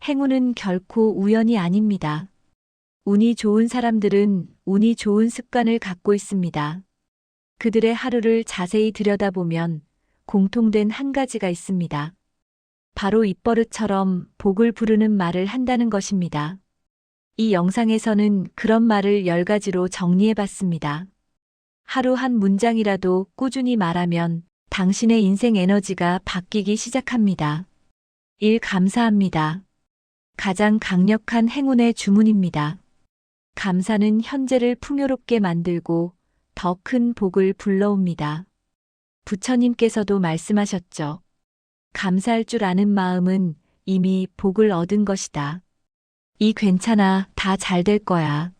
행운은 결코 우연이 아닙니다. 운이 좋은 사람들은 운이 좋은 습관을 갖고 있습니다. 그들의 하루를 자세히 들여다보면 공통된 한 가지가 있습니다. 바로 입버릇처럼 복을 부르는 말을 한다는 것입니다. 이 영상에서는 그런 말을 10가지로 정리해 봤습니다. 하루 한 문장이라도 꾸준히 말하면 당신의 인생 에너지가 바뀌기 시작합니다. 1. 감사합니다. 가장 강력한 행운의 주문입니다. 감사는 현재를 풍요롭게 만들고 더 큰 복을 불러옵니다. 부처님께서도 말씀하셨죠. 감사할 줄 아는 마음은 이미 복을 얻은 것이다. 이 괜찮아, 다 잘 될 거야.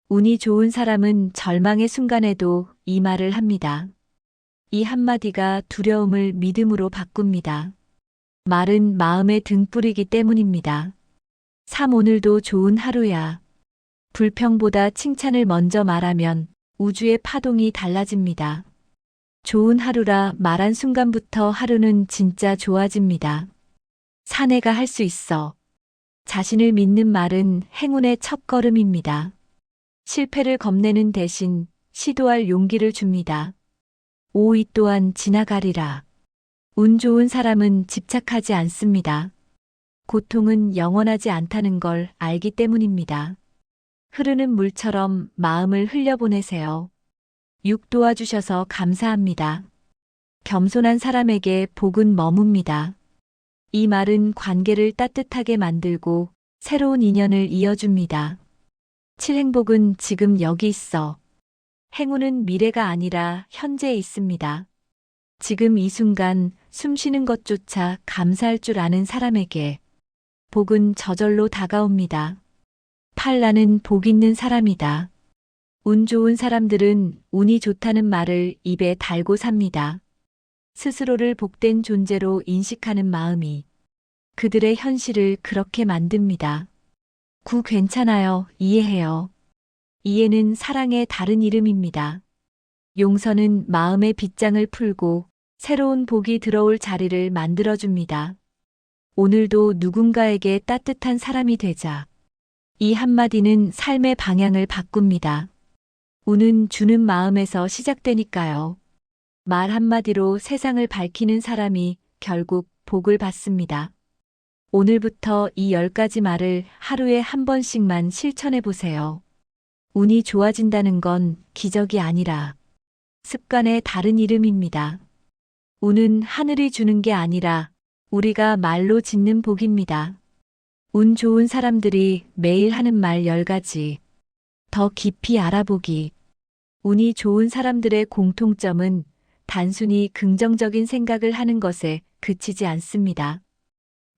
운이 좋은 사람은 절망의 순간에도 이 말을 합니다. 이 한마디가 두려움을 믿음으로 바꿉니다. 말은 마음의 등불이기 때문입니다. 3. 오늘도 좋은 하루야. 불평보다 칭찬을 먼저 말하면 우주의 파동이 달라집니다. 좋은 하루라 말한 순간부터 하루는 진짜 좋아집니다. 4. 내가 할 수 있어. 자신을 믿는 말은 행운의 첫걸음입니다. 실패를 겁내는 대신 시도할 용기를 줍니다. 5. 이 또한 지나가리라. 운 좋은 사람은 집착하지 않습니다. 고통은 영원하지 않다는 걸 알기 때문입니다. 흐르는 물처럼 마음을 흘려보내세요. 6. 도와주셔서 감사합니다. 겸손한 사람에게 복은 머뭅니다. 이 말은 관계를 따뜻하게 만들고 새로운 인연을 이어줍니다. 7. 행복은 지금 여기 있어. 행운은 미래가 아니라 현재에 있습니다. 지금 이 순간 숨 쉬는 것조차 감사할 줄 아는 사람에게 복은 저절로 다가옵니다. 8. 나는 복 있는 사람이다. 운 좋은 사람들은 운이 좋다는 말을 입에 달고 삽니다. 스스로를 복된 존재로 인식하는 마음이 그들의 현실을 그렇게 만듭니다. 9. 괜찮아요. 이해해요. 이해는 사랑의 다른 이름입니다. 용서는 마음의 빗장을 풀고 새로운 복이 들어올 자리를 만들어줍니다. 오늘도 누군가에게 따뜻한 사람이 되자. 이 한마디는 삶의 방향을 바꿉니다. 운은 주는 마음에서 시작되니까요. 말 한마디로 세상을 밝히는 사람이 결국 복을 받습니다. 오늘부터 이 10가지 말을 하루에 한 번씩만 실천해 보세요. 운이 좋아진다는 건 기적이 아니라 습관의 다른 이름입니다. 운은 하늘이 주는 게 아니라 우리가 말로 짓는 복입니다. 운 좋은 사람들이 매일 하는 말 10가지. 더 깊이 알아보기. 운이 좋은 사람들의 공통점은 단순히 긍정적인 생각을 하는 것에 그치지 않습니다.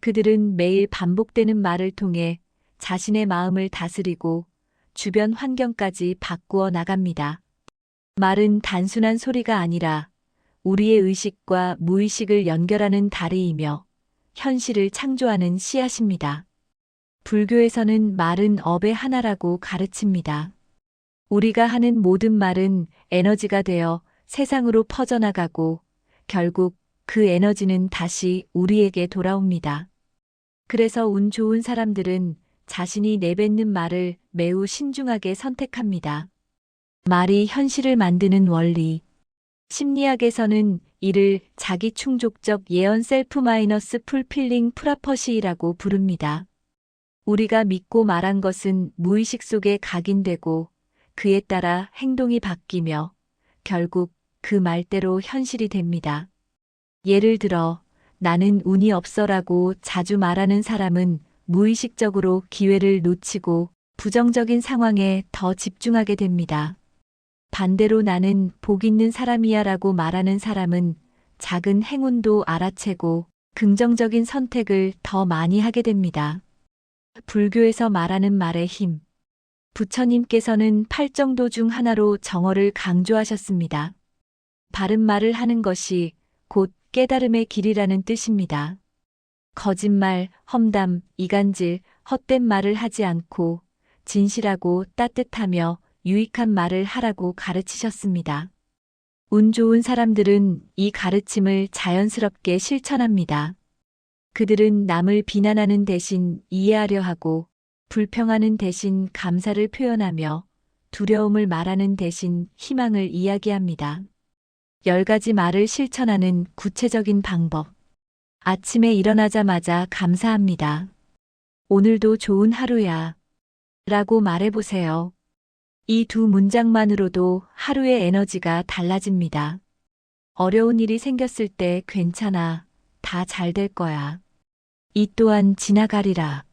그들은 매일 반복되는 말을 통해 자신의 마음을 다스리고 주변 환경까지 바꾸어 나갑니다. 말은 단순한 소리가 아니라 우리의 의식과 무의식을 연결하는 다리이며 현실을 창조하는 씨앗입니다. 불교에서는 말은 업의 하나라고 가르칩니다. 우리가 하는 모든 말은 에너지가 되어 세상으로 퍼져나가고 결국 그 에너지는 다시 우리에게 돌아옵니다. 그래서 운 좋은 사람들은 자신이 내뱉는 말을 매우 신중하게 선택합니다. 말이 현실을 만드는 원리. 심리학에서는 이를 자기 충족적 예언 셀프 마이너스 풀필링 프라퍼시라고 부릅니다. 우리가 믿고 말한 것은 무의식 속에 각인되고 그에 따라 행동이 바뀌며 결국 그 말대로 현실이 됩니다. 예를 들어 나는 운이 없어라고 자주 말하는 사람은 무의식적으로 기회를 놓치고 부정적인 상황에 더 집중하게 됩니다. 반대로 나는 복 있는 사람이야라고 말하는 사람은 작은 행운도 알아채고 긍정적인 선택을 더 많이 하게 됩니다. 불교에서 말하는 말의 힘. 부처님께서는 8정도 중 하나로 정어를 강조하셨습니다. 바른 말을 하는 것이 곧 깨달음의 길이라는 뜻입니다. 거짓말, 험담, 이간질, 헛된 말을 하지 않고 진실하고 따뜻하며 유익한 말을 하라고 가르치셨습니다. 운 좋은 사람들은 이 가르침을 자연스럽게 실천합니다. 그들은 남을 비난하는 대신 이해하려 하고, 불평하는 대신 감사를 표현하며, 두려움을 말하는 대신 희망을 이야기합니다. 10가지 말을 실천하는 구체적인 방법. 아침에 일어나자마자 감사합니다. 오늘도 좋은 하루야. 라고 말해보세요. 이 두 문장만으로도 하루의 에너지가 달라집니다. 어려운 일이 생겼을 때 괜찮아. 다 잘 될 거야. 이 또한 지나가리라.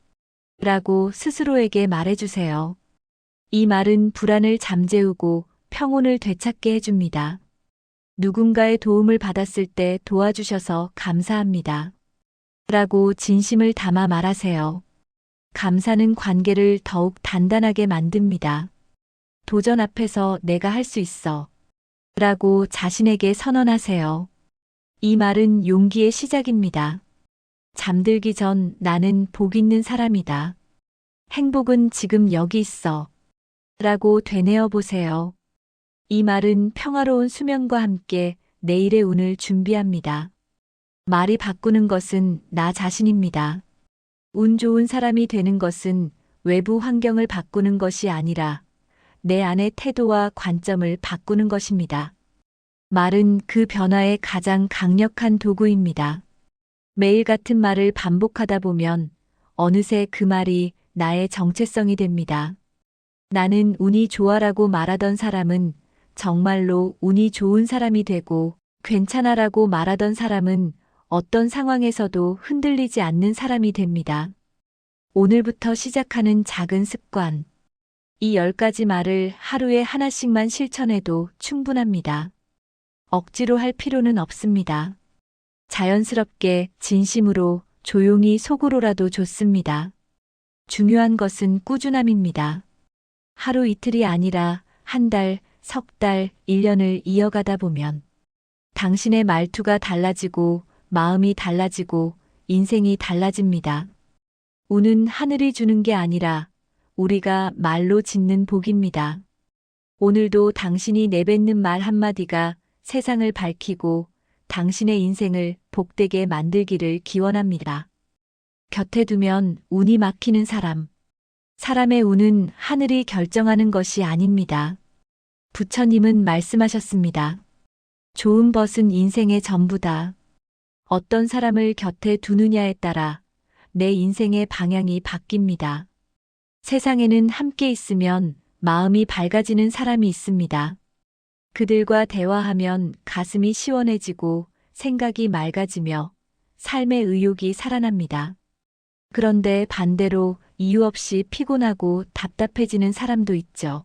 라고 스스로에게 말해주세요. 이 말은 불안을 잠재우고 평온을 되찾게 해줍니다. 누군가의 도움을 받았을 때 도와주셔서 감사합니다. 라고 진심을 담아 말하세요. 감사는 관계를 더욱 단단하게 만듭니다. 도전 앞에서 내가 할 수 있어. 라고 자신에게 선언하세요. 이 말은 용기의 시작입니다. 잠들기 전 나는 복 있는 사람이다. 행복은 지금 여기 있어. 라고 되뇌어 보세요. 이 말은 평화로운 수면과 함께 내일의 운을 준비합니다. 말이 바꾸는 것은 나 자신입니다. 운 좋은 사람이 되는 것은 외부 환경을 바꾸는 것이 아니라 내 안의 태도와 관점을 바꾸는 것입니다. 말은 그 변화의 가장 강력한 도구입니다. 매일 같은 말을 반복하다 보면 어느새 그 말이 나의 정체성이 됩니다. 나는 운이 좋아라고 말하던 사람은 정말로 운이 좋은 사람이 되고, 괜찮아라고 말하던 사람은 어떤 상황에서도 흔들리지 않는 사람이 됩니다. 오늘부터 시작하는 작은 습관. 이 10가지 말을 하루에 하나씩만 실천해도 충분합니다. 억지로 할 필요는 없습니다. 자연스럽게, 진심으로, 조용히 속으로라도 좋습니다. 중요한 것은 꾸준함입니다. 하루 이틀이 아니라 한 달, 석 달, 1년을 이어가다 보면 당신의 말투가 달라지고 마음이 달라지고 인생이 달라집니다. 운은 하늘이 주는 게 아니라 우리가 말로 짓는 복입니다. 오늘도 당신이 내뱉는 말 한마디가 세상을 밝히고 당신의 인생을 복되게 만들기를 기원합니다. 곁에 두면 운이 막히는 사람. 사람의 운은 하늘이 결정하는 것이 아닙니다. 부처님은 말씀하셨습니다. 좋은 벗은 인생의 전부다. 어떤 사람을 곁에 두느냐에 따라 내 인생의 방향이 바뀝니다. 세상에는 함께 있으면 마음이 밝아지는 사람이 있습니다. 그들과 대화하면 가슴이 시원해지고 생각이 맑아지며 삶의 의욕이 살아납니다. 그런데 반대로 이유 없이 피곤하고 답답해지는 사람도 있죠.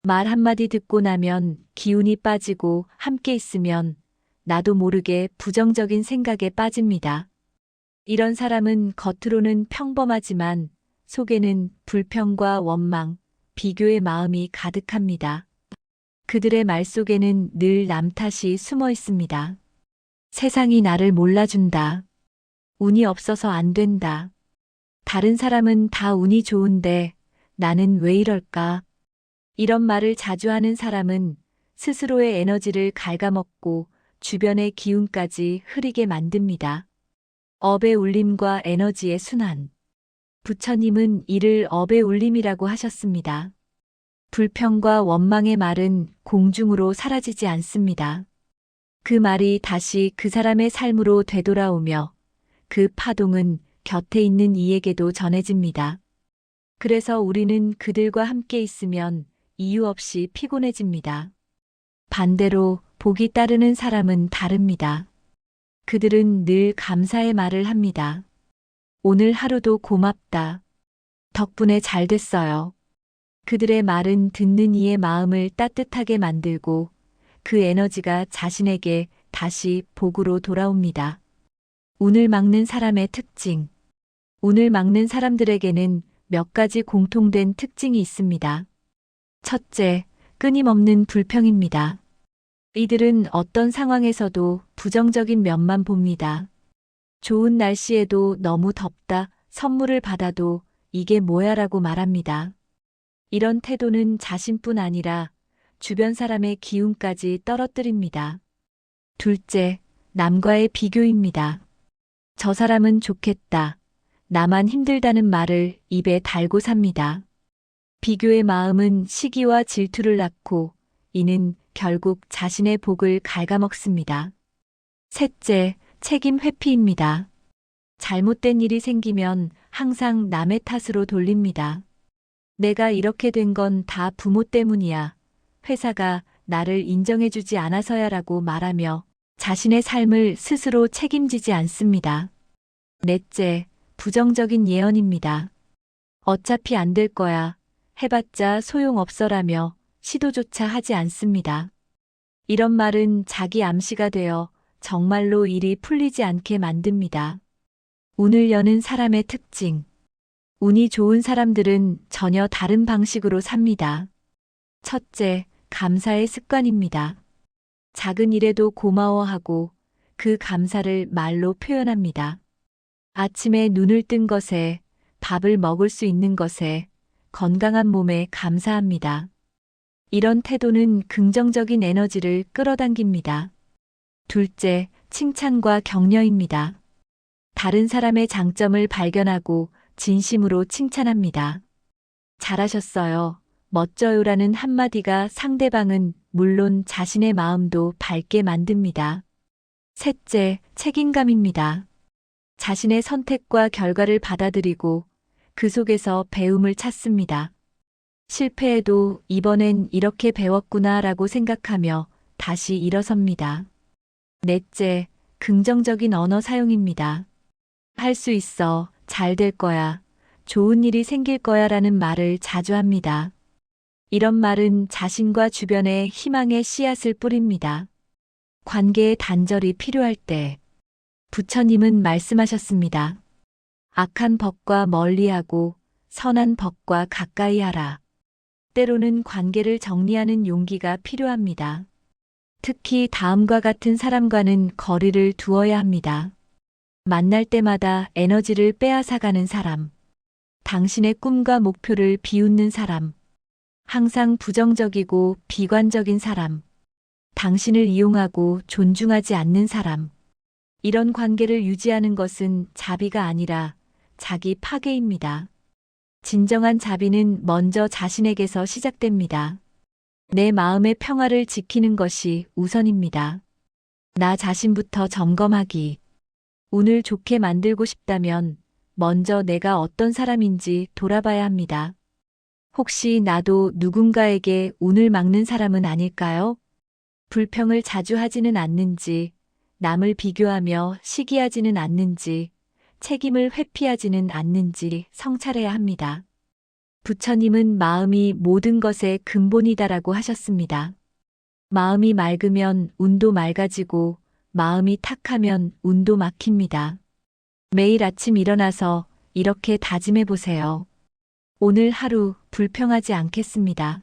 말 한마디 듣고 나면 기운이 빠지고 함께 있으면 나도 모르게 부정적인 생각에 빠집니다. 이런 사람은 겉으로는 평범하지만 속에는 불평과 원망, 비교의 마음이 가득합니다. 그들의 말 속에는 늘 남 탓이 숨어 있습니다. 세상이 나를 몰라준다. 운이 없어서 안 된다. 다른 사람은 다 운이 좋은데 나는 왜 이럴까? 이런 말을 자주 하는 사람은 스스로의 에너지를 갉아먹고 주변의 기운까지 흐리게 만듭니다. 업의 울림과 에너지의 순환. 부처님은 이를 업의 울림이라고 하셨습니다. 불평과 원망의 말은 공중으로 사라지지 않습니다. 그 말이 다시 그 사람의 삶으로 되돌아오며 그 파동은 곁에 있는 이에게도 전해집니다. 그래서 우리는 그들과 함께 있으면 이유 없이 피곤해집니다. 반대로 복이 따르는 사람은 다릅니다. 그들은 늘 감사의 말을 합니다. 오늘 하루도 고맙다. 덕분에 잘 됐어요. 그들의 말은 듣는 이의 마음을 따뜻하게 만들고 그 에너지가 자신에게 다시 복으로 돌아옵니다. 운을 막는 사람의 특징. 운을 막는 사람들에게는 몇 가지 공통된 특징이 있습니다. 첫째, 끊임없는 불평입니다. 이들은 어떤 상황에서도 부정적인 면만 봅니다. 좋은 날씨에도 너무 덥다, 선물을 받아도 이게 뭐야라고 말합니다. 이런 태도는 자신뿐 아니라 주변 사람의 기운까지 떨어뜨립니다. 둘째, 남과의 비교입니다. 저 사람은 좋겠다. 나만 힘들다는 말을 입에 달고 삽니다. 비교의 마음은 시기와 질투를 낳고 이는 결국 자신의 복을 갉아먹습니다. 셋째, 책임 회피입니다. 잘못된 일이 생기면 항상 남의 탓으로 돌립니다. 내가 이렇게 된 건 다 부모 때문이야. 회사가 나를 인정해주지 않아서야라고 말하며 자신의 삶을 스스로 책임지지 않습니다. 넷째, 부정적인 예언입니다. 어차피 안 될 거야. 해봤자 소용없어라며 시도조차 하지 않습니다. 이런 말은 자기 암시가 되어 정말로 일이 풀리지 않게 만듭니다. 운을 여는 사람의 특징. 운이 좋은 사람들은 전혀 다른 방식으로 삽니다. 첫째, 감사의 습관입니다. 작은 일에도 고마워하고 그 감사를 말로 표현합니다. 아침에 눈을 뜬 것에, 밥을 먹을 수 있는 것에, 건강한 몸에 감사합니다. 이런 태도는 긍정적인 에너지를 끌어당깁니다. 둘째, 칭찬과 격려입니다. 다른 사람의 장점을 발견하고 진심으로 칭찬합니다. 잘하셨어요. 멋져요라는 한마디가 상대방은 물론 자신의 마음도 밝게 만듭니다. 셋째, 책임감입니다. 자신의 선택과 결과를 받아들이고 그 속에서 배움을 찾습니다. 실패해도 이번엔 이렇게 배웠구나라고 생각하며 다시 일어섭니다. 넷째, 긍정적인 언어 사용입니다. 할 수 있어, 잘 될 거야, 좋은 일이 생길 거야 라는 말을 자주 합니다. 이런 말은 자신과 주변에 희망의 씨앗을 뿌립니다. 관계의 단절이 필요할 때 부처님은 말씀하셨습니다. 악한 법과 멀리하고 선한 법과 가까이 하라. 때로는 관계를 정리하는 용기가 필요합니다. 특히 다음과 같은 사람과는 거리를 두어야 합니다. 만날 때마다 에너지를 빼앗아가는 사람. 당신의 꿈과 목표를 비웃는 사람. 항상 부정적이고 비관적인 사람. 당신을 이용하고 존중하지 않는 사람. 이런 관계를 유지하는 것은 자비가 아니라 자기 파괴입니다. 진정한 자비는 먼저 자신에게서 시작됩니다. 내 마음의 평화를 지키는 것이 우선입니다. 나 자신부터 점검하기. 운을 좋게 만들고 싶다면 먼저 내가 어떤 사람인지 돌아봐야 합니다. 혹시 나도 누군가에게 운을 막는 사람은 아닐까요? 불평을 자주 하지는 않는지, 남을 비교하며 시기하지는 않는지, 책임을 회피하지는 않는지 성찰해야 합니다. 부처님은 마음이 모든 것의 근본이다라고 하셨습니다. 마음이 맑으면 운도 맑아지고 마음이 탁하면 운도 막힙니다. 매일 아침 일어나서 이렇게 다짐해 보세요. 오늘 하루 불평하지 않겠습니다.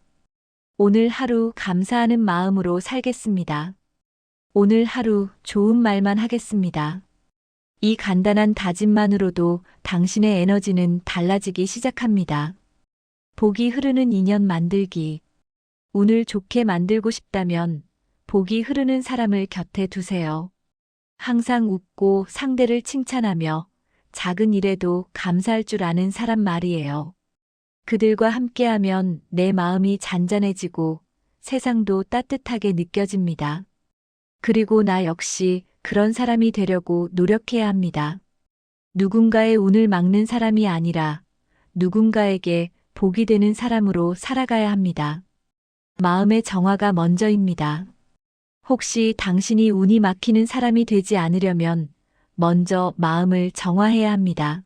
오늘 하루 감사하는 마음으로 살겠습니다. 오늘 하루 좋은 말만 하겠습니다. 이 간단한 다짐만으로도 당신의 에너지는 달라지기 시작합니다. 복이 흐르는 인연 만들기. 운을 좋게 만들고 싶다면 복이 흐르는 사람을 곁에 두세요. 항상 웃고 상대를 칭찬하며 작은 일에도 감사할 줄 아는 사람 말이에요. 그들과 함께하면 내 마음이 잔잔해지고 세상도 따뜻하게 느껴집니다. 그리고 나 역시 그런 사람이 되려고 노력해야 합니다. 누군가의 운을 막는 사람이 아니라 누군가에게 복이 되는 사람으로 살아가야 합니다. 마음의 정화가 먼저입니다. 혹시 당신이 운이 막히는 사람이 되지 않으려면 먼저 마음을 정화해야 합니다.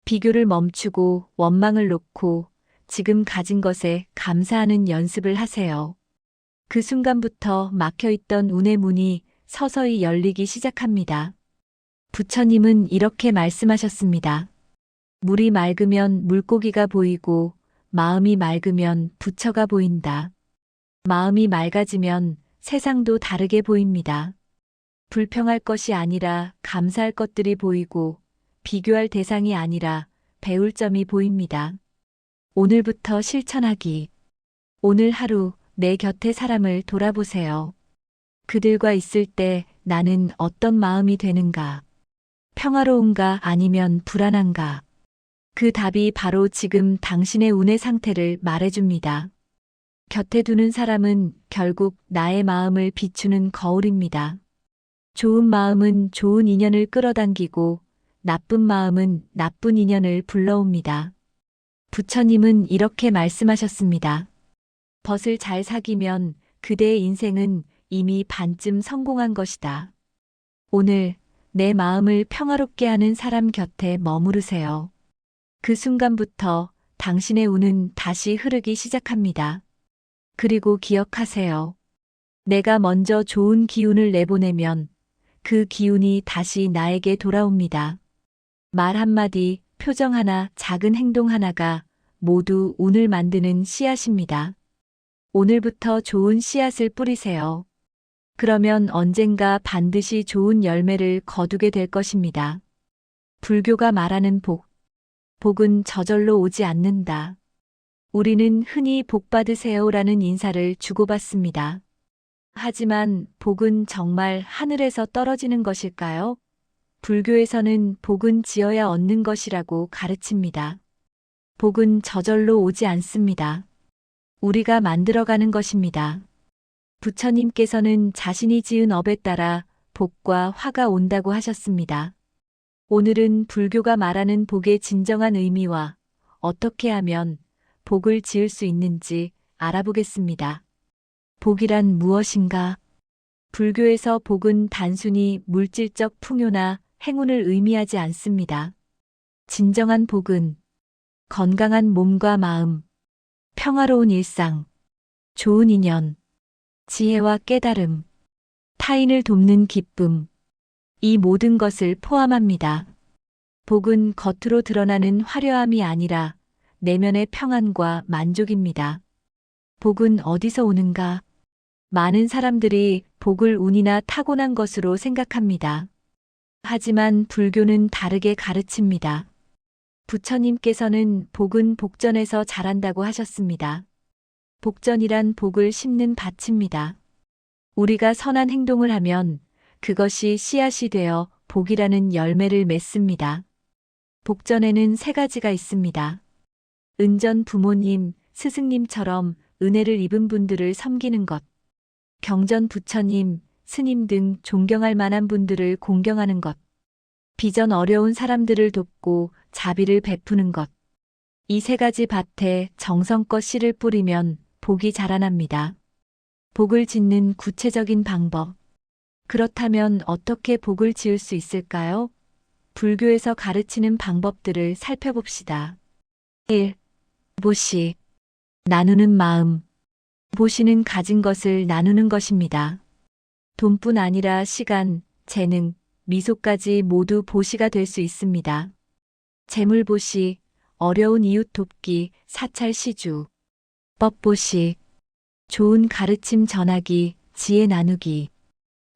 비교를 멈추고 원망을 놓고 지금 가진 것에 감사하는 연습을 하세요. 그 순간부터 막혀있던 운의 문이 서서히 열리기 시작합니다. 부처님은 이렇게 말씀하셨습니다. 물이 맑으면 물고기가 보이고 마음이 맑으면 부처가 보인다. 마음이 맑아지면 세상도 다르게 보입니다. 불평할 것이 아니라 감사할 것들이 보이고 비교할 대상이 아니라 배울 점이 보입니다. 오늘부터 실천하기. 오늘 하루 내 곁의 사람을 돌아보세요. 그들과 있을 때 나는 어떤 마음이 되는가? 평화로운가 아니면 불안한가? 그 답이 바로 지금 당신의 운의 상태를 말해줍니다. 곁에 두는 사람은 결국 나의 마음을 비추는 거울입니다. 좋은 마음은 좋은 인연을 끌어당기고 나쁜 마음은 나쁜 인연을 불러옵니다. 부처님은 이렇게 말씀하셨습니다. 벗을 잘 사귀면 그대의 인생은 이미 반쯤 성공한 것이다. 오늘 내 마음을 평화롭게 하는 사람 곁에 머무르세요. 그 순간부터 당신의 운은 다시 흐르기 시작합니다. 그리고 기억하세요. 내가 먼저 좋은 기운을 내보내면 그 기운이 다시 나에게 돌아옵니다. 말 한마디, 표정 하나, 작은 행동 하나가 모두 운을 만드는 씨앗입니다. 오늘부터 좋은 씨앗을 뿌리세요. 그러면 언젠가 반드시 좋은 열매를 거두게 될 것입니다. 불교가 말하는 복. 복은 저절로 오지 않는다. 우리는 흔히 복 받으세요라는 인사를 주고받습니다. 하지만 복은 정말 하늘에서 떨어지는 것일까요? 불교에서는 복은 지어야 얻는 것이라고 가르칩니다. 복은 저절로 오지 않습니다. 우리가 만들어가는 것입니다. 부처님께서는 자신이 지은 업에 따라 복과 화가 온다고 하셨습니다. 오늘은 불교가 말하는 복의 진정한 의미와 어떻게 하면 복을 지을 수 있는지 알아보겠습니다. 복이란 무엇인가? 불교에서 복은 단순히 물질적 풍요나 행운을 의미하지 않습니다. 진정한 복은 건강한 몸과 마음, 평화로운 일상, 좋은 인연, 지혜와 깨달음, 타인을 돕는 기쁨, 이 모든 것을 포함합니다. 복은 겉으로 드러나는 화려함이 아니라 내면의 평안과 만족입니다. 복은 어디서 오는가? 많은 사람들이 복을 운이나 타고난 것으로 생각합니다. 하지만 불교는 다르게 가르칩니다. 부처님께서는 복은 복전에서 자란다고 하셨습니다. 복전이란 복을 심는 밭입니다. 우리가 선한 행동을 하면 그것이 씨앗이 되어 복이라는 열매를 맺습니다. 복전에는 세 가지가 있습니다. 은전 부모님, 스승님처럼 은혜를 입은 분들을 섬기는 것. 경전 부처님, 스님 등 존경할 만한 분들을 공경하는 것. 비전 어려운 사람들을 돕고 자비를 베푸는 것. 이 세 가지 밭에 정성껏 씨를 뿌리면 복이 자라납니다. 복을 짓는 구체적인 방법. 그렇다면 어떻게 복을 지을 수 있을까요? 불교에서 가르치는 방법들을 살펴봅시다. 1. 보시. 나누는 마음. 보시는 가진 것을 나누는 것입니다. 돈뿐 아니라 시간, 재능, 미소까지 모두 보시가 될 수 있습니다. 재물 보시, 어려운 이웃 돕기, 사찰 시주. 법 보시, 좋은 가르침 전하기, 지혜 나누기.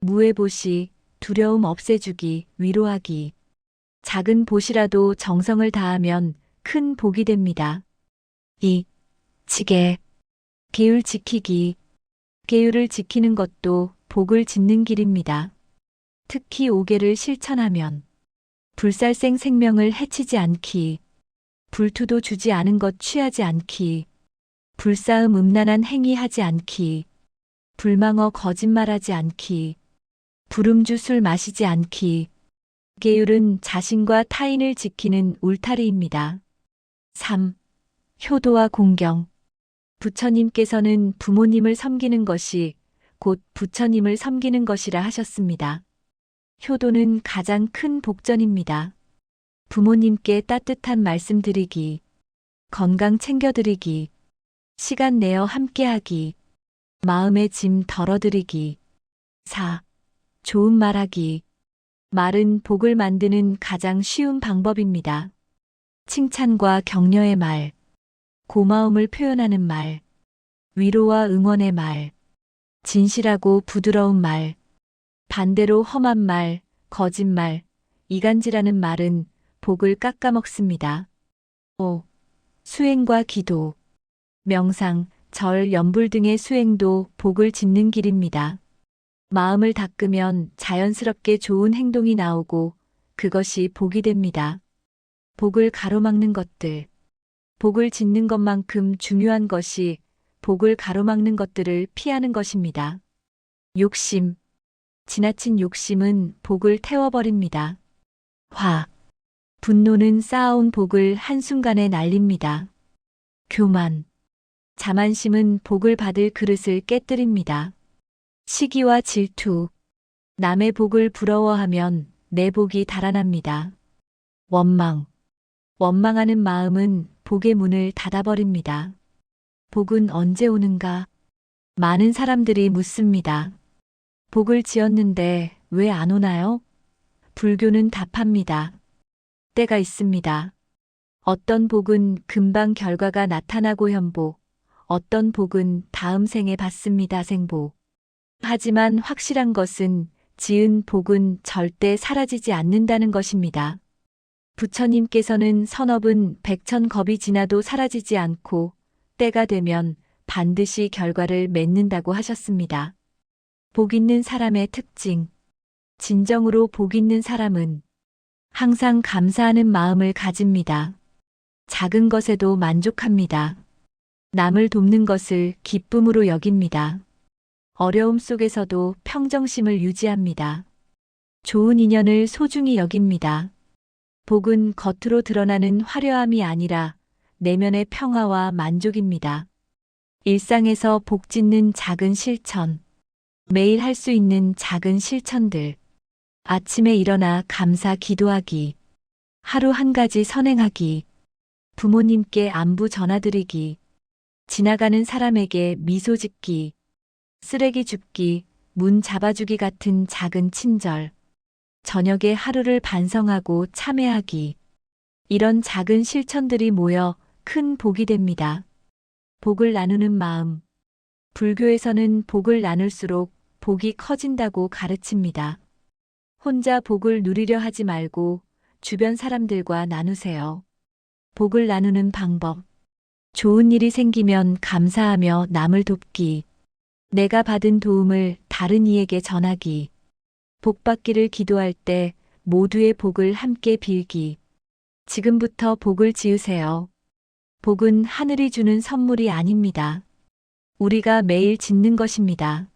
무해 보시, 두려움 없애주기, 위로하기. 작은 보시라도 정성을 다하면 큰 복이 됩니다. 2. 지계. 계율 지키기. 계율을 지키는 것도 복을 짓는 길입니다. 특히 5계를 실천하면 불살생 생명을 해치지 않기, 불투도 주지 않은 것 취하지 않기, 불싸움 음란한 행위하지 않기, 불망어 거짓말하지 않기, 불음주 술 마시지 않기. 계율은 자신과 타인을 지키는 울타리입니다. 3. 효도와 공경. 부처님께서는 부모님을 섬기는 것이 곧 부처님을 섬기는 것이라 하셨습니다. 효도는 가장 큰 복전입니다. 부모님께 따뜻한 말씀 드리기, 건강 챙겨드리기, 시간 내어 함께하기, 마음의 짐 덜어드리기. 4. 좋은 말하기. 말은 복을 만드는 가장 쉬운 방법입니다. 칭찬과 격려의 말, 고마움을 표현하는 말, 위로와 응원의 말, 진실하고 부드러운 말, 반대로 험한 말, 거짓말, 이간질하는 말은 복을 깎아먹습니다. 5. 수행과 기도. 명상, 절, 염불 등의 수행도 복을 짓는 길입니다. 마음을 닦으면 자연스럽게 좋은 행동이 나오고 그것이 복이 됩니다. 복을 가로막는 것들. 복을 짓는 것만큼 중요한 것이 복을 가로막는 것들을 피하는 것입니다. 욕심. 지나친 욕심은 복을 태워버립니다. 화. 분노는 쌓아온 복을 한순간에 날립니다. 교만. 자만심은 복을 받을 그릇을 깨뜨립니다. 시기와 질투. 남의 복을 부러워하면 내 복이 달아납니다. 원망. 원망하는 마음은 복의 문을 닫아버립니다. 복은 언제 오는가? 많은 사람들이 묻습니다. 복을 지었는데 왜 안 오나요? 불교는 답합니다. 때가 있습니다. 어떤 복은 금방 결과가 나타나고 현복, 어떤 복은 다음 생에 받습니다 생복. 하지만 확실한 것은 지은 복은 절대 사라지지 않는다는 것입니다. 부처님께서는 선업은 백천겁이 지나도 사라지지 않고 때가 되면 반드시 결과를 맺는다고 하셨습니다. 복 있는 사람의 특징. 진정으로 복 있는 사람은 항상 감사하는 마음을 가집니다. 작은 것에도 만족합니다. 남을 돕는 것을 기쁨으로 여깁니다. 어려움 속에서도 평정심을 유지합니다. 좋은 인연을 소중히 여깁니다. 복은 겉으로 드러나는 화려함이 아니라 내면의 평화와 만족입니다. 일상에서 복 짓는 작은 실천. 매일 할 수 있는 작은 실천들. 아침에 일어나 감사 기도하기. 하루 한 가지 선행하기. 부모님께 안부 전화드리기. 지나가는 사람에게 미소 짓기. 쓰레기 줍기, 문 잡아주기 같은 작은 친절. 저녁에 하루를 반성하고 참회하기. 이런 작은 실천들이 모여 큰 복이 됩니다. 복을 나누는 마음. 불교에서는 복을 나눌수록 복이 커진다고 가르칩니다. 혼자 복을 누리려 하지 말고 주변 사람들과 나누세요. 복을 나누는 방법. 좋은 일이 생기면 감사하며 남을 돕기. 내가 받은 도움을 다른 이에게 전하기. 복 받기를 기도할 때 모두의 복을 함께 빌기. 지금부터 복을 지으세요. 복은 하늘이 주는 선물이 아닙니다. 우리가 매일 짓는 것입니다.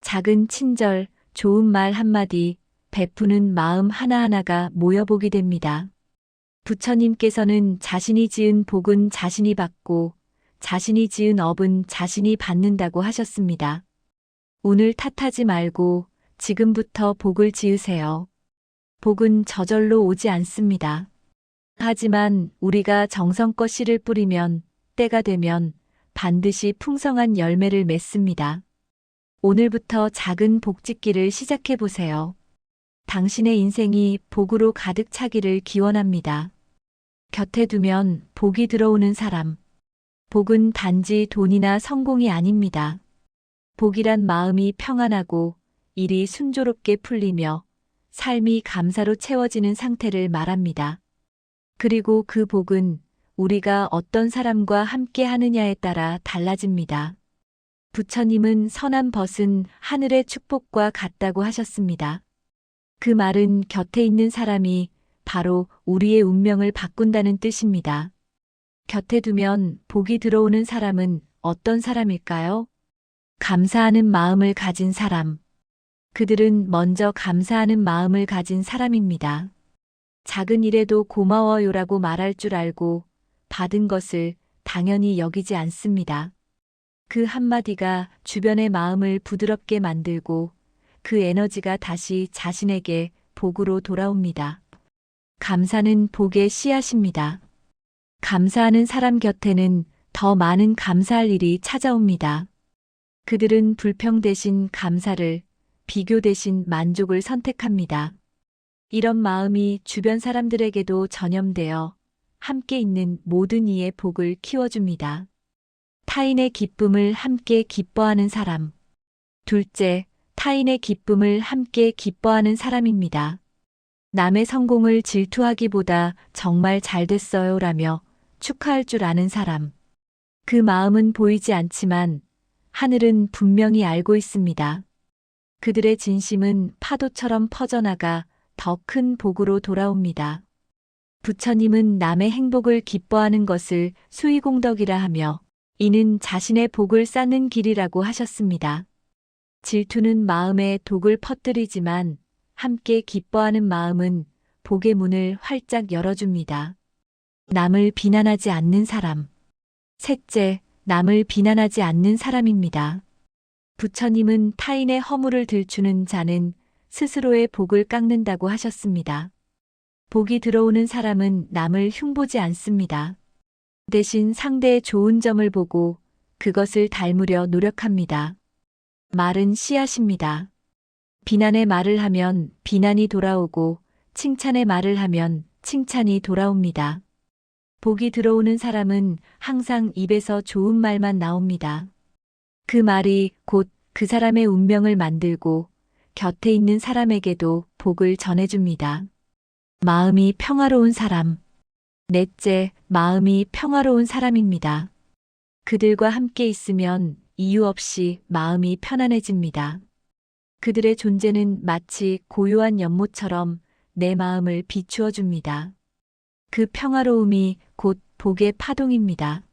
작은 친절, 좋은 말 한마디, 베푸는 마음 하나하나가 모여 복이 됩니다. 부처님께서는 자신이 지은 복은 자신이 받고 자신이 지은 업은 자신이 받는다고 하셨습니다. 오늘 탓하지 말고 지금부터 복을 지으세요. 복은 저절로 오지 않습니다. 하지만 우리가 정성껏 씨를 뿌리면 때가 되면 반드시 풍성한 열매를 맺습니다. 오늘부터 작은 복 짓기를 시작해 보세요. 당신의 인생이 복으로 가득 차기를 기원합니다. 곁에 두면 복이 들어오는 사람. 복은 단지 돈이나 성공이 아닙니다. 복이란 마음이 평안하고 일이 순조롭게 풀리며 삶이 감사로 채워지는 상태를 말합니다. 그리고 그 복은 우리가 어떤 사람과 함께 하느냐에 따라 달라집니다. 부처님은 선한 벗은 하늘의 축복과 같다고 하셨습니다. 그 말은 곁에 있는 사람이 바로 우리의 운명을 바꾼다는 뜻입니다. 곁에 두면 복이 들어오는 사람은 어떤 사람일까요? 감사하는 마음을 가진 사람. 그들은 먼저 감사하는 마음을 가진 사람입니다. 작은 일에도 고마워요라고 말할 줄 알고 받은 것을 당연히 여기지 않습니다. 그 한마디가 주변의 마음을 부드럽게 만들고 그 에너지가 다시 자신에게 복으로 돌아옵니다. 감사는 복의 씨앗입니다. 감사하는 사람 곁에는 더 많은 감사할 일이 찾아옵니다. 그들은 불평 대신 감사를, 비교 대신 만족을 선택합니다. 이런 마음이 주변 사람들에게도 전염되어 함께 있는 모든 이의 복을 키워줍니다. 타인의 기쁨을 함께 기뻐하는 사람. 둘째, 타인의 기쁨을 함께 기뻐하는 사람입니다. 남의 성공을 질투하기보다 정말 잘 됐어요라며 축하할 줄 아는 사람. 그 마음은 보이지 않지만 하늘은 분명히 알고 있습니다. 그들의 진심은 파도처럼 퍼져나가 더 큰 복으로 돌아옵니다. 부처님은 남의 행복을 기뻐하는 것을 수의공덕이라 하며 이는 자신의 복을 쌓는 길이라고 하셨습니다. 질투는 마음에 독을 퍼뜨리지만 함께 기뻐하는 마음은 복의 문을 활짝 열어줍니다. 남을 비난하지 않는 사람. 셋째, 남을 비난하지 않는 사람입니다. 부처님은 타인의 허물을 들추는 자는 스스로의 복을 깎는다고 하셨습니다. 복이 들어오는 사람은 남을 흉보지 않습니다. 대신 상대의 좋은 점을 보고 그것을 닮으려 노력합니다. 말은 씨앗입니다. 비난의 말을 하면 비난이 돌아오고 칭찬의 말을 하면 칭찬이 돌아옵니다. 복이 들어오는 사람은 항상 입에서 좋은 말만 나옵니다. 그 말이 곧 그 사람의 운명을 만들고 곁에 있는 사람에게도 복을 전해줍니다. 마음이 평화로운 사람. 넷째, 마음이 평화로운 사람입니다. 그들과 함께 있으면 이유 없이 마음이 편안해집니다. 그들의 존재는 마치 고요한 연못처럼 내 마음을 비추어 줍니다. 그 평화로움이 곧 복의 파동입니다.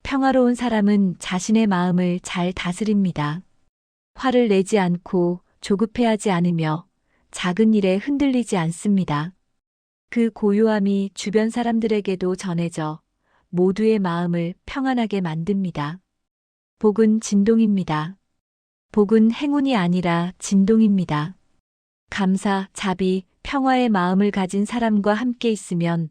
평화로운 사람은 자신의 마음을 잘 다스립니다. 화를 내지 않고 조급해하지 않으며 작은 일에 흔들리지 않습니다. 그 고요함이 주변 사람들에게도 전해져 모두의 마음을 평안하게 만듭니다. 복은 진동입니다. 복은 행운이 아니라 진동입니다. 감사, 자비, 평화의 마음을 가진 사람과 함께 있으면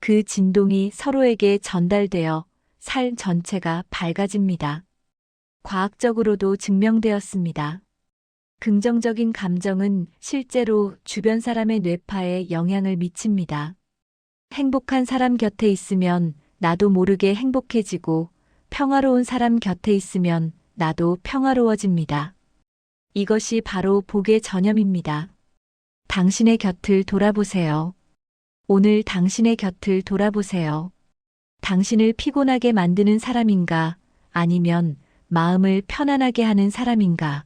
그 진동이 서로에게 전달되어 삶 전체가 밝아집니다. 과학적으로도 증명되었습니다. 긍정적인 감정은 실제로 주변 사람의 뇌파에 영향을 미칩니다. 행복한 사람 곁에 있으면 나도 모르게 행복해지고 평화로운 사람 곁에 있으면 나도 평화로워집니다. 이것이 바로 복의 전염입니다. 당신의 곁을 돌아보세요. 오늘 당신의 곁을 돌아보세요. 당신을 피곤하게 만드는 사람인가 아니면 마음을 편안하게 하는 사람인가?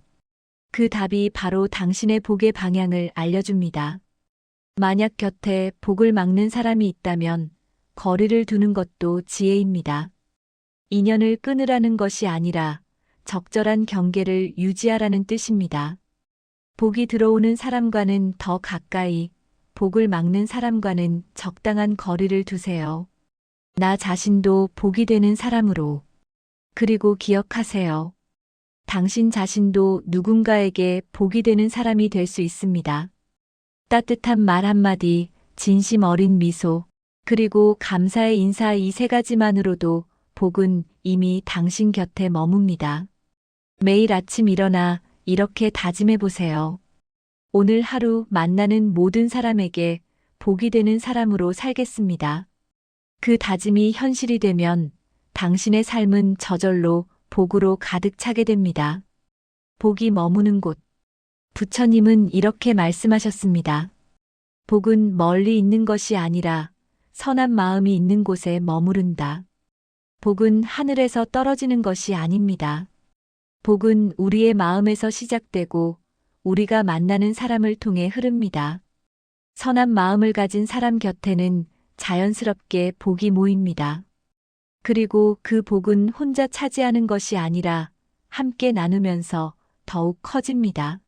그 답이 바로 당신의 복의 방향을 알려줍니다. 만약 곁에 복을 막는 사람이 있다면 거리를 두는 것도 지혜입니다. 인연을 끊으라는 것이 아니라 적절한 경계를 유지하라는 뜻입니다. 복이 들어오는 사람과는 더 가까이, 복을 막는 사람과는 적당한 거리를 두세요. 나 자신도 복이 되는 사람으로. 그리고 기억하세요. 당신 자신도 누군가에게 복이 되는 사람이 될 수 있습니다. 따뜻한 말 한마디, 진심 어린 미소, 그리고 감사의 인사 이 세 가지만으로도 복은 이미 당신 곁에 머뭅니다. 매일 아침 일어나 이렇게 다짐해 보세요. 오늘 하루 만나는 모든 사람에게 복이 되는 사람으로 살겠습니다. 그 다짐이 현실이 되면 당신의 삶은 저절로 복으로 가득 차게 됩니다. 복이 머무는 곳. 부처님은 이렇게 말씀하셨습니다. 복은 멀리 있는 것이 아니라 선한 마음이 있는 곳에 머무른다. 복은 하늘에서 떨어지는 것이 아닙니다. 복은 우리의 마음에서 시작되고 우리가 만나는 사람을 통해 흐릅니다. 선한 마음을 가진 사람 곁에는 자연스럽게 복이 모입니다. 그리고 그 복은 혼자 차지하는 것이 아니라 함께 나누면서 더욱 커집니다.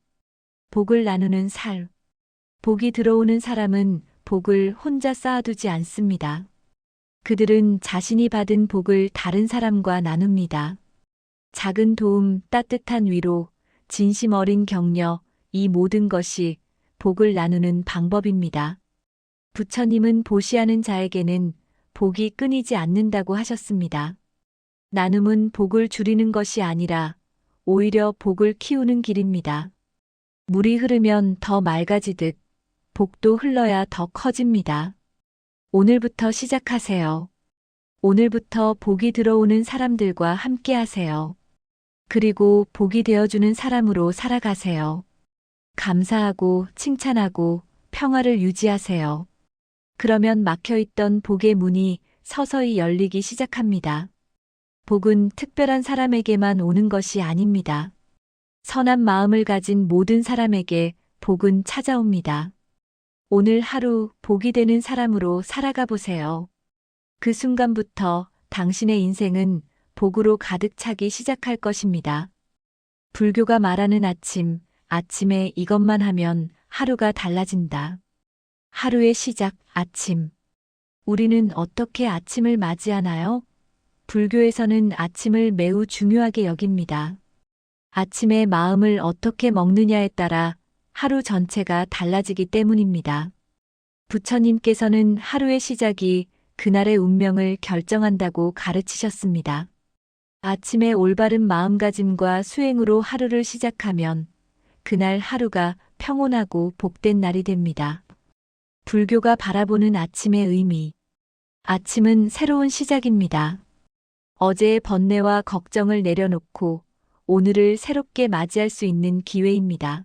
복을 나누는 삶. 복이 들어오는 사람은 복을 혼자 쌓아두지 않습니다. 그들은 자신이 받은 복을 다른 사람과 나눕니다. 작은 도움, 따뜻한 위로, 진심 어린 격려, 이 모든 것이 복을 나누는 방법입니다. 부처님은 보시하는 자에게는 복이 끊이지 않는다고 하셨습니다. 나눔은 복을 줄이는 것이 아니라 오히려 복을 키우는 길입니다. 물이 흐르면 더 맑아지듯 복도 흘러야 더 커집니다. 오늘부터 시작하세요. 오늘부터 복이 들어오는 사람들과 함께 하세요. 그리고 복이 되어주는 사람으로 살아가세요. 감사하고 칭찬하고 평화를 유지하세요. 그러면 막혀있던 복의 문이 서서히 열리기 시작합니다. 복은 특별한 사람에게만 오는 것이 아닙니다. 선한 마음을 가진 모든 사람에게 복은 찾아옵니다. 오늘 하루 복이 되는 사람으로 살아가 보세요. 그 순간부터 당신의 인생은 복으로 가득 차기 시작할 것입니다. 불교가 말하는 아침, 아침에 이것만 하면 하루가 달라진다. 하루의 시작, 아침. 우리는 어떻게 아침을 맞이하나요? 불교에서는 아침을 매우 중요하게 여깁니다. 아침에 마음을 어떻게 먹느냐에 따라 하루 전체가 달라지기 때문입니다. 부처님께서는 하루의 시작이 그날의 운명을 결정한다고 가르치셨습니다. 아침에 올바른 마음가짐과 수행으로 하루를 시작하면 그날 하루가 평온하고 복된 날이 됩니다. 불교가 바라보는 아침의 의미. 아침은 새로운 시작입니다. 어제의 번뇌와 걱정을 내려놓고 오늘을 새롭게 맞이할 수 있는 기회입니다.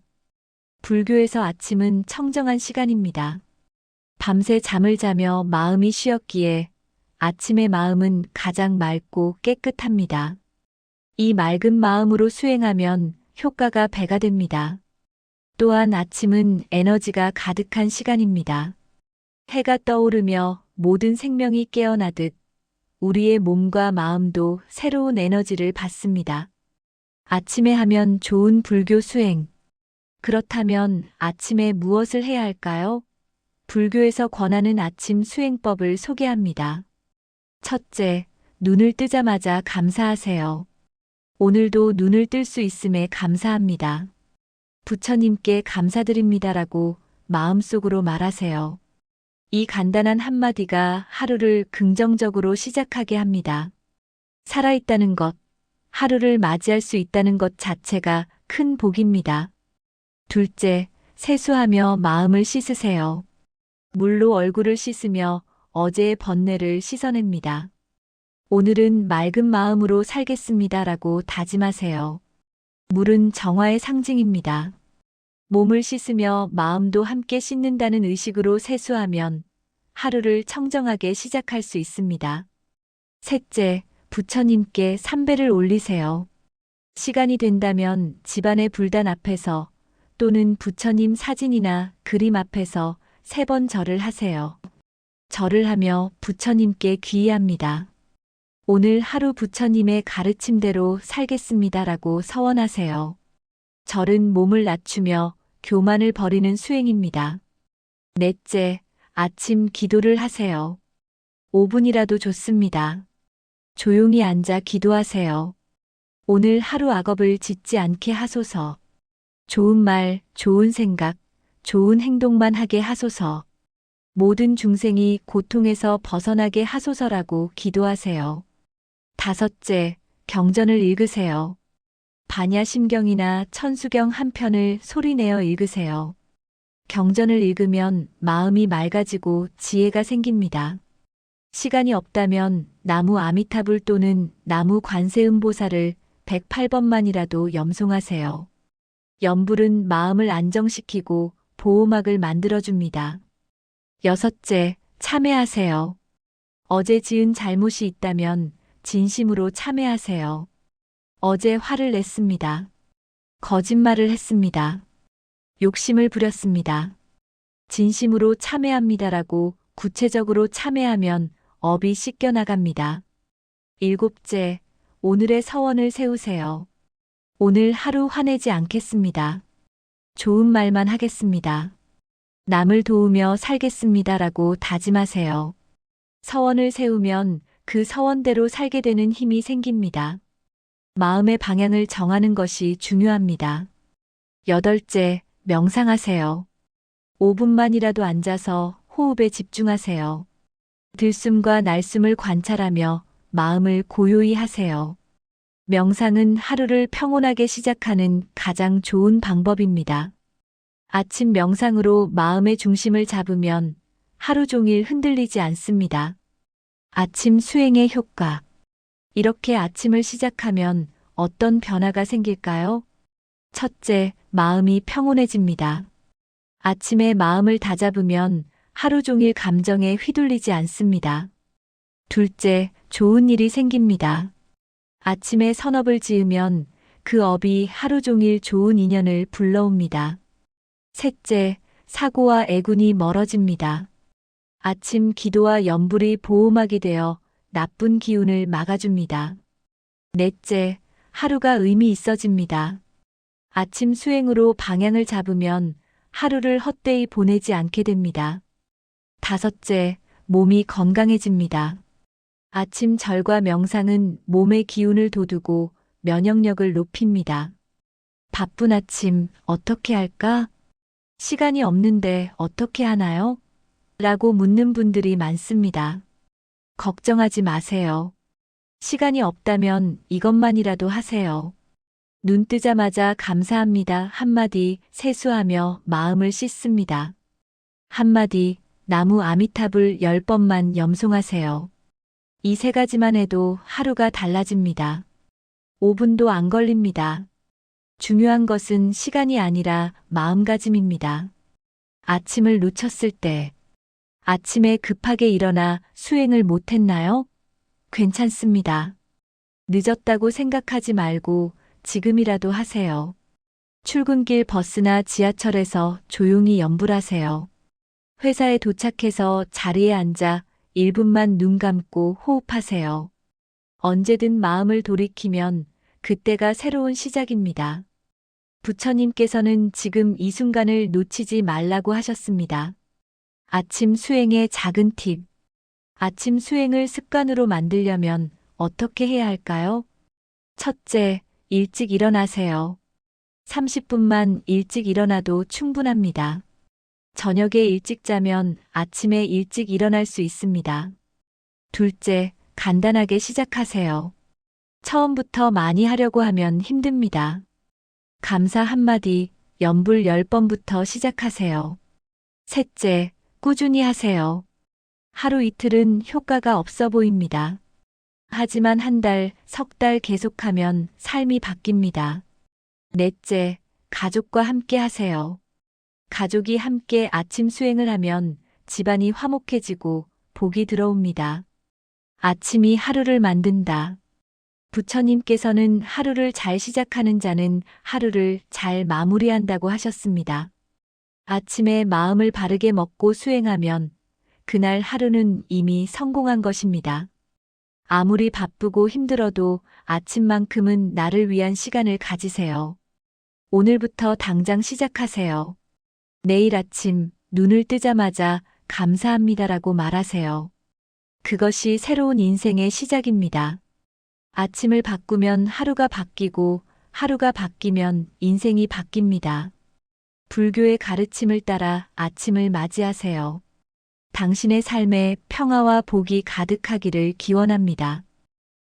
불교에서 아침은 청정한 시간입니다. 밤새 잠을 자며 마음이 쉬었기에 아침의 마음은 가장 맑고 깨끗합니다. 이 맑은 마음으로 수행하면 효과가 배가 됩니다. 또한 아침은 에너지가 가득한 시간입니다. 해가 떠오르며 모든 생명이 깨어나듯 우리의 몸과 마음도 새로운 에너지를 받습니다. 아침에 하면 좋은 불교 수행. 그렇다면 아침에 무엇을 해야 할까요? 불교에서 권하는 아침 수행법을 소개합니다. 첫째, 눈을 뜨자마자 감사하세요. 오늘도 눈을 뜰 수 있음에 감사합니다. 부처님께 감사드립니다라고 마음속으로 말하세요. 이 간단한 한마디가 하루를 긍정적으로 시작하게 합니다. 살아있다는 것, 하루를 맞이할 수 있다는 것 자체가 큰 복입니다. 둘째, 세수하며 마음을 씻으세요. 물로 얼굴을 씻으며 어제의 번뇌를 씻어냅니다. 오늘은 맑은 마음으로 살겠습니다라고 다짐하세요. 물은 정화의 상징입니다. 몸을 씻으며 마음도 함께 씻는다는 의식으로 세수하면 하루를 청정하게 시작할 수 있습니다. 셋째, 부처님께 삼배를 올리세요. 시간이 된다면 집안의 불단 앞에서 또는 부처님 사진이나 그림 앞에서 3번 절을 하세요. 절을 하며 부처님께 귀의합니다. 오늘 하루 부처님의 가르침대로 살겠습니다라고 서원하세요. 절은 몸을 낮추며 교만을 버리는 수행입니다. 넷째, 아침 기도를 하세요. 5분이라도 좋습니다. 조용히 앉아 기도하세요. 오늘 하루 악업을 짓지 않게 하소서. 좋은 말, 좋은 생각, 좋은 행동만 하게 하소서. 모든 중생이 고통에서 벗어나게 하소서라고 기도하세요. 다섯째, 경전을 읽으세요. 반야심경이나 천수경 한 편을 소리내어 읽으세요. 경전을 읽으면 마음이 맑아지고 지혜가 생깁니다. 시간이 없다면 나무 아미타불 또는 나무 관세음보살을 108번만이라도 염송하세요. 염불은 마음을 안정시키고 보호막을 만들어줍니다. 여섯째, 참회하세요. 어제 지은 잘못이 있다면 진심으로 참회하세요. 어제 화를 냈습니다. 거짓말을 했습니다. 욕심을 부렸습니다. 진심으로 참회합니다라고 구체적으로 참회하면 업이 씻겨나갑니다. 일곱째, 오늘의 서원을 세우세요. 오늘 하루 화내지 않겠습니다. 좋은 말만 하겠습니다. 남을 도우며 살겠습니다라고 다짐하세요. 서원을 세우면 그 서원대로 살게 되는 힘이 생깁니다. 마음의 방향을 정하는 것이 중요합니다. 여덟째, 명상하세요. 5분만이라도 앉아서 호흡에 집중하세요. 들숨과 날숨을 관찰하며 마음을 고요히 하세요. 명상은 하루를 평온하게 시작하는 가장 좋은 방법입니다. 아침 명상으로 마음의 중심을 잡으면 하루 종일 흔들리지 않습니다. 아침 수행의 효과. 이렇게 아침을 시작하면 어떤 변화가 생길까요? 첫째, 마음이 평온해집니다. 아침에 마음을 다잡으면 하루 종일 감정에 휘둘리지 않습니다. 둘째, 좋은 일이 생깁니다. 아침에 선업을 지으면 그 업이 하루 종일 좋은 인연을 불러옵니다. 셋째, 사고와 애군이 멀어집니다. 아침 기도와 연불이 보호막이 되어 나쁜 기운을 막아줍니다. 넷째, 하루가 의미 있어집니다. 아침 수행으로 방향을 잡으면 하루를 헛되이 보내지 않게 됩니다. 다섯째, 몸이 건강해집니다. 아침 절과 명상은 몸의 기운을 돋우고 면역력을 높입니다. 바쁜 아침 어떻게 할까? 시간이 없는데 어떻게 하나요? 라고 묻는 분들이 많습니다. 걱정하지 마세요. 시간이 없다면 이것만이라도 하세요. 눈 뜨자마자 감사합니다 한마디 세수하며 마음을 씻습니다. 한마디 나무 아미타불 10번만 염송하세요. 이 세 가지만 해도 하루가 달라집니다. 5분도 안 걸립니다. 중요한 것은 시간이 아니라 마음가짐입니다. 아침을 놓쳤을 때, 아침에 급하게 일어나 수행을 못했나요? 괜찮습니다. 늦었다고 생각하지 말고 지금이라도 하세요. 출근길 버스나 지하철에서 조용히 염불하세요. 회사에 도착해서 자리에 앉아 1분만 눈 감고 호흡하세요. 언제든 마음을 돌이키면 그때가 새로운 시작입니다. 부처님께서는 지금 이 순간을 놓치지 말라고 하셨습니다. 아침 수행의 작은 팁. 아침 수행을 습관으로 만들려면 어떻게 해야 할까요? 첫째, 일찍 일어나세요. 30분만 일찍 일어나도 충분합니다. 저녁에 일찍 자면 아침에 일찍 일어날 수 있습니다. 둘째, 간단하게 시작하세요. 처음부터 많이 하려고 하면 힘듭니다. 감사 한마디, 연불 10번부터 시작하세요. 셋째, 꾸준히 하세요. 하루 이틀은 효과가 없어 보입니다. 하지만 한 달, 석 달 계속하면 삶이 바뀝니다. 넷째, 가족과 함께 하세요. 가족이 함께 아침 수행을 하면 집안이 화목해지고 복이 들어옵니다. 아침이 하루를 만든다. 부처님께서는 하루를 잘 시작하는 자는 하루를 잘 마무리한다고 하셨습니다. 아침에 마음을 바르게 먹고 수행하면 그날 하루는 이미 성공한 것입니다. 아무리 바쁘고 힘들어도 아침만큼은 나를 위한 시간을 가지세요. 오늘부터 당장 시작하세요. 내일 아침 눈을 뜨자마자 감사합니다라고 말하세요. 그것이 새로운 인생의 시작입니다. 아침을 바꾸면 하루가 바뀌고 하루가 바뀌면 인생이 바뀝니다. 불교의 가르침을 따라 아침을 맞이하세요. 당신의 삶에 평화와 복이 가득하기를 기원합니다.